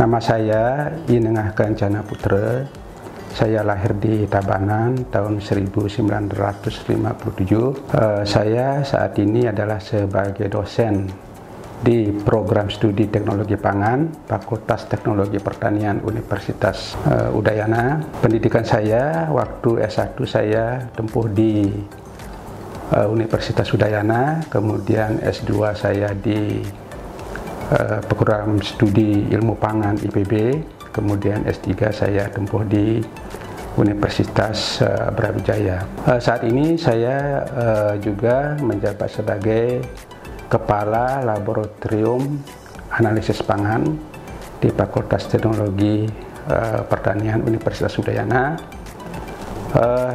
Nama saya Inengah Kencana Putra. Saya lahir di Tabanan tahun 1957. Saya saat ini adalah sebagai dosen di program studi teknologi pangan Fakultas Teknologi Pertanian Universitas Udayana. Pendidikan saya waktu S1 saya tempuh di Universitas Udayana, kemudian S2 saya di program studi ilmu pangan IPB, kemudian S3 saya tempuh di Universitas Brawijaya. Saat ini saya juga menjabat sebagai Kepala Laboratorium Analisis Pangan di Fakultas Teknologi Pertanian Universitas Udayana.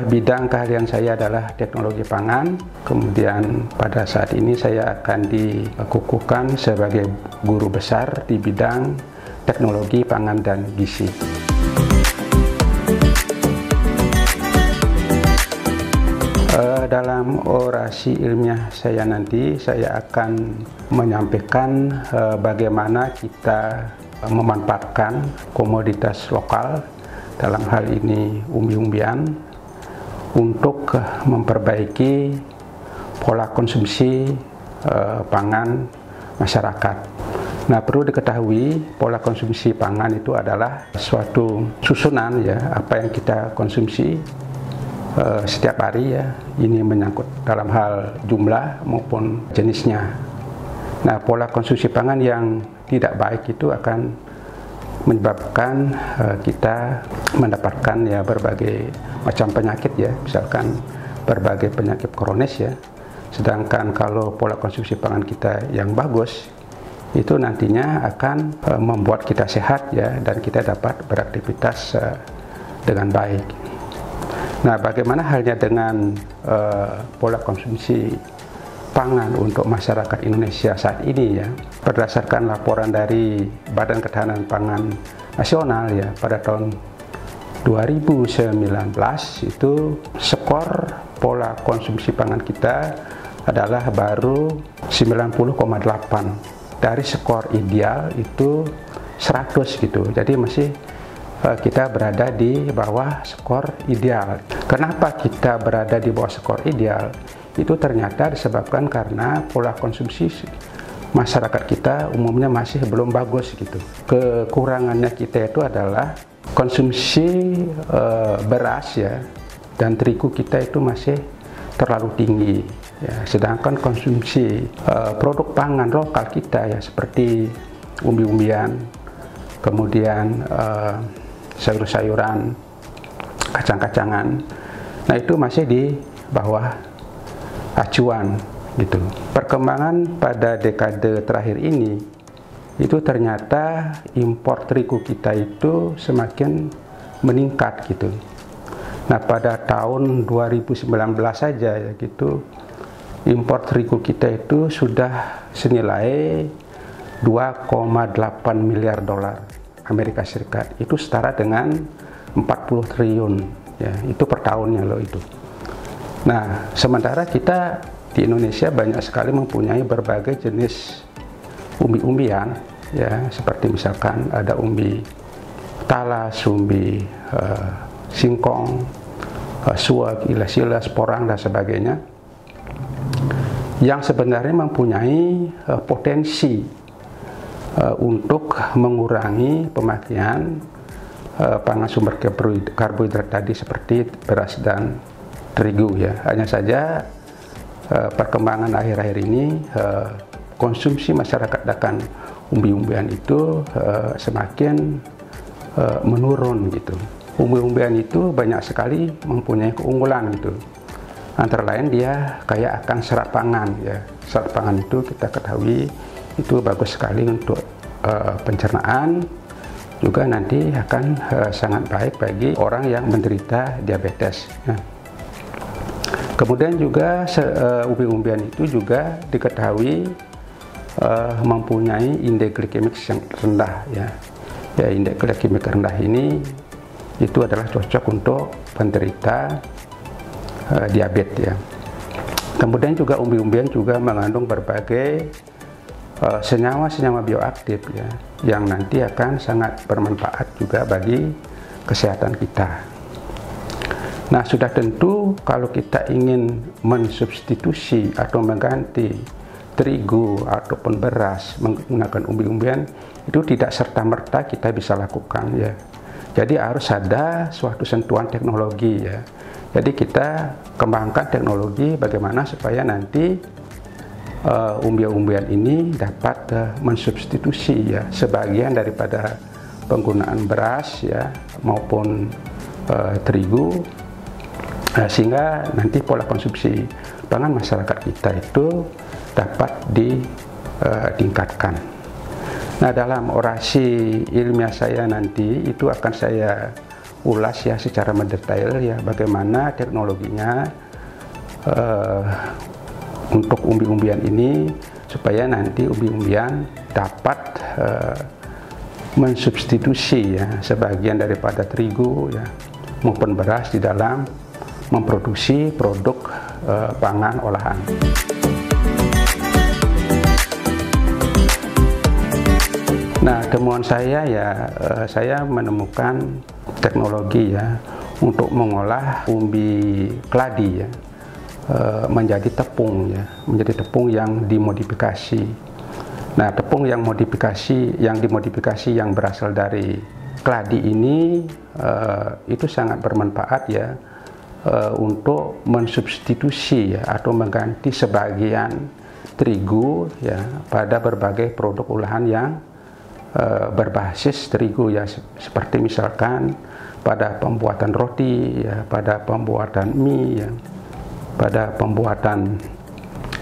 Bidang keahlian saya adalah teknologi pangan. Kemudian pada saat ini saya akan dikukuhkan sebagai guru besar di bidang teknologi pangan dan gizi. Dalam orasi ilmiah saya nanti, saya akan menyampaikan bagaimana kita memanfaatkan komoditas lokal, dalam hal ini umbi-umbian, untuk memperbaiki pola konsumsi pangan masyarakat. Nah, perlu diketahui pola konsumsi pangan itu adalah suatu susunan ya, apa yang kita konsumsi setiap hari ya. Ini menyangkut dalam hal jumlah maupun jenisnya. Nah, pola konsumsi pangan yang tidak baik itu akan menyebabkan kita mendapatkan ya berbagai macam penyakit ya, misalkan berbagai penyakit kronis ya. Sedangkan kalau pola konsumsi pangan kita yang bagus, itu nantinya akan membuat kita sehat ya, dan kita dapat beraktivitas dengan baik. Nah, bagaimana halnya dengan pola konsumsi pangan untuk masyarakat Indonesia saat ini ya? Berdasarkan laporan dari Badan Ketahanan Pangan Nasional ya, pada tahun 2019 itu skor pola konsumsi pangan kita adalah baru 90,8 dari skor ideal itu 100 gitu. Jadi masih kita berada di bawah skor ideal. Kenapa kita berada di bawah skor ideal? Itu ternyata disebabkan karena pola konsumsi masyarakat kita umumnya masih belum bagus gitu. Kekurangannya kita itu adalah konsumsi beras ya dan terigu kita itu masih terlalu tinggi ya. Sedangkan konsumsi produk pangan lokal kita ya, seperti umbi-umbian, kemudian sayur-sayuran, kacang-kacangan, nah itu masih di bawah acuan gitu. Perkembangan pada dekade terakhir ini itu ternyata impor terigu kita itu semakin meningkat gitu. Nah, pada tahun 2019 saja ya gitu, impor terigu kita itu sudah senilai 2,8 miliar dolar Amerika Serikat. Itu setara dengan 40 triliun ya, itu per tahunnya loh itu. Nah, sementara kita di Indonesia banyak sekali mempunyai berbagai jenis umbi-umbian ya, seperti misalkan ada umbi talas, umbi singkong, suwak, ilas-ilas, porang dan sebagainya, yang sebenarnya mempunyai potensi untuk mengurangi pemakaian pangan sumber karbohidrat tadi seperti beras dan terigu ya. Hanya saja perkembangan akhir-akhir ini konsumsi masyarakat akan umbi-umbian itu semakin menurun gitu. Umbi-umbian itu banyak sekali mempunyai keunggulan gitu. Antara lain dia kaya akan serat pangan ya. Serat pangan itu kita ketahui itu bagus sekali untuk pencernaan, juga nanti akan sangat baik bagi orang yang menderita diabetes ya. Kemudian juga umbi-umbian itu juga diketahui mempunyai indeks glikemik yang rendah ya. Ya, indeks glikemik rendah ini itu adalah cocok untuk penderita diabetes ya. Kemudian juga umbi-umbian juga mengandung berbagai senyawa-senyawa bioaktif ya, yang nanti akan sangat bermanfaat juga bagi kesehatan kita. Nah, sudah tentu kalau kita ingin mensubstitusi atau mengganti terigu ataupun beras menggunakan umbi-umbian, itu tidak serta-merta kita bisa lakukan ya. Jadi harus ada suatu sentuhan teknologi ya. Jadi kita kembangkan teknologi bagaimana supaya nanti umbi-umbian ini dapat mensubstitusi ya sebagian daripada penggunaan beras ya maupun terigu, sehingga nanti pola konsumsi pangan masyarakat kita itu dapat ditingkatkan. Nah, dalam orasi ilmiah saya nanti itu akan saya ulas ya secara mendetail ya bagaimana teknologinya untuk umbi-umbian ini supaya nanti umbi-umbian dapat mensubstitusi ya sebagian daripada terigu ya maupun beras di dalam memproduksi produk pangan olahan. Nah, temuan saya ya, saya menemukan teknologi ya untuk mengolah umbi keladi ya menjadi tepung ya, menjadi tepung yang dimodifikasi. Nah, tepung yang dimodifikasi yang berasal dari keladi ini itu sangat bermanfaat ya untuk mensubstitusi ya, atau mengganti sebagian terigu ya pada berbagai produk olahan yang berbasis terigu ya, seperti misalkan pada pembuatan roti ya, pada pembuatan mie ya, pada pembuatan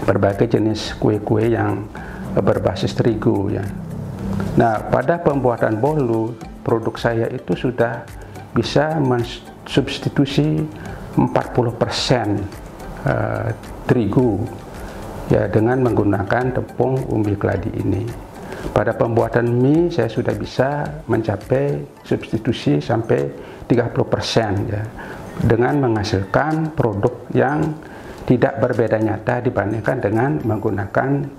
berbagai jenis kue-kue yang berbasis terigu ya. Nah, pada pembuatan bolu produk saya itu sudah bisa mensubstitusi 40% terigu ya dengan menggunakan tepung umbi keladi ini. Pada pembuatan mie saya sudah bisa mencapai substitusi sampai 30% ya, dengan menghasilkan produk yang tidak berbeda nyata dibandingkan dengan menggunakan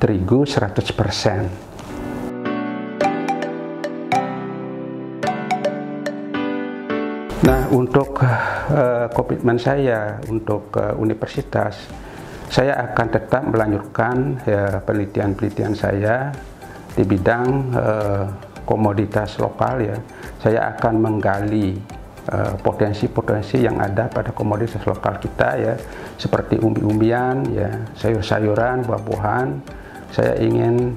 terigu 100%. Nah, untuk komitmen saya untuk universitas, saya akan tetap melanjutkan ya, penelitian-penelitian saya di bidang komoditas lokal ya. Saya akan menggali potensi-potensi yang ada pada komoditas lokal kita ya, seperti umbi-umbian ya, sayur-sayuran, buah-buahan. Saya ingin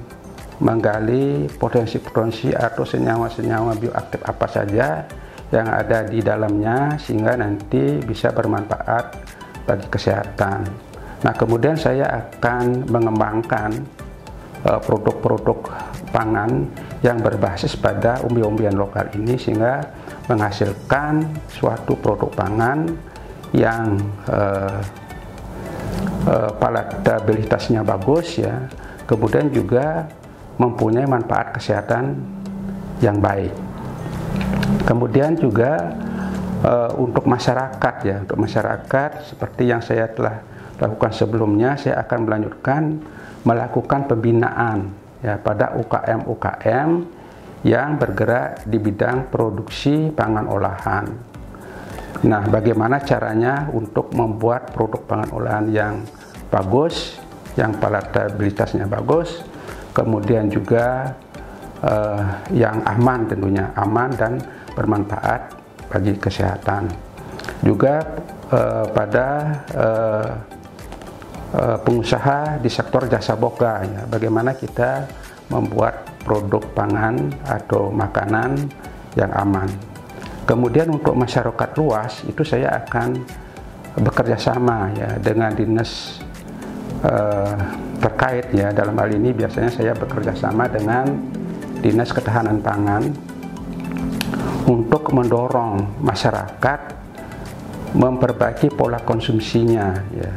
menggali potensi-potensi atau senyawa-senyawa bioaktif apa saja yang ada di dalamnya sehingga nanti bisa bermanfaat bagi kesehatan. Nah, kemudian saya akan mengembangkan produk-produk pangan yang berbasis pada umbi-umbian lokal ini sehingga menghasilkan suatu produk pangan yang palatabilitasnya bagus ya, kemudian juga mempunyai manfaat kesehatan yang baik. Kemudian juga untuk masyarakat ya, untuk masyarakat seperti yang saya telah lakukan sebelumnya, saya akan melanjutkan melakukan pembinaan ya pada UKM-UKM yang bergerak di bidang produksi pangan olahan. Nah, bagaimana caranya untuk membuat produk pangan olahan yang bagus, yang palatabilitasnya bagus, kemudian juga yang aman, tentunya aman dan bermanfaat bagi kesehatan. Juga pada pengusaha di sektor jasa boga ya, bagaimana kita membuat produk pangan atau makanan yang aman. Kemudian untuk masyarakat luas itu saya akan bekerja sama ya dengan dinas terkait ya. Dalam hal ini biasanya saya bekerja sama dengan Dinas Ketahanan Pangan untuk mendorong masyarakat memperbaiki pola konsumsinya ya,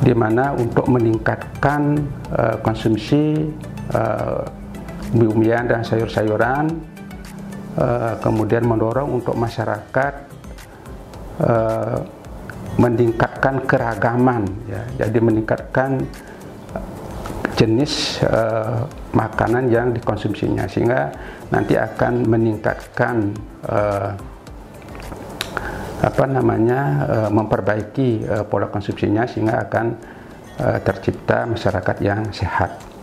dimana untuk meningkatkan konsumsi umbi-umbian dan sayur-sayuran, kemudian mendorong untuk masyarakat meningkatkan keragaman ya, jadi meningkatkan jenis makanan yang dikonsumsinya, sehingga nanti akan meningkatkan memperbaiki pola konsumsinya, sehingga akan tercipta masyarakat yang sehat.